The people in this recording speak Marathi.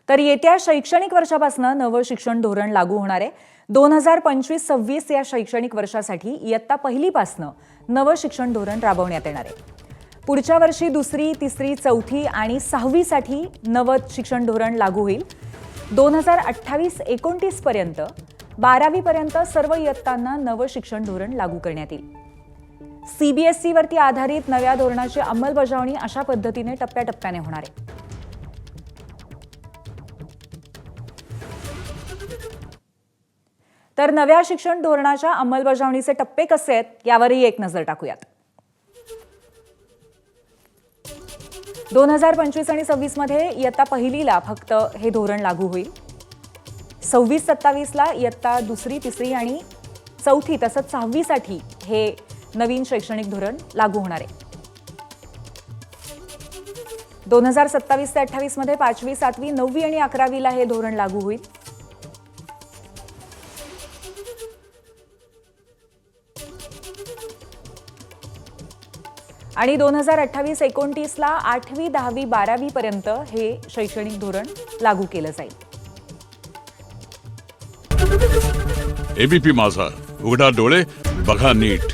तर येत्या शैक्षणिक वर्षापासून नवं शिक्षण धोरण लागू होणार आहे। 2025-26 या शैक्षणिक वर्षासाठी इयत्ता पहिलीपासून नवं शिक्षण धोरण राबवण्यात येणार आहे। पुढच्या वर्षी दुसरी, तिसरी, चौथी आणि 6वी साठी नवं शिक्षण धोरण लागू होईल। 2028-29 पर्यंत 12वी पर्यंत सर्व इयत्तांना नवं शिक्षण धोरण लागू करण्यात येईल। CBSE वरती आधारित नव्या धोरणाची अंमलबजावणी अशा पद्धतीने टप्प्याटप्प्याने होणार आहे। तर नव्या शिक्षण धोरणाच्या अंमलबजावणीचे टप्पे कसे आहेत यावरही एक नजर टाकूयात। 2025 आणि 26 मध्ये इयत्ता पहिलीला फक्त हे धोरण लागू होईल। 26-27 ला इयत्ता दुसरी, तिसरी आणि चौथी तसंच 6वी साठी हे नवीन शैक्षणिक धोरण लागू होणार आहे। 2027 ते 28 मध्ये 5वी, 7वी, 9वी आणि 11वी ला हे धोरण लागू होईल। आणि 2028-29 ला 8वी, 10वी, 12वी पर्यंत हे शैक्षणिक धोरण लागू केलं जाईल। ABP माझा, उघडा डोळे बघा नीट।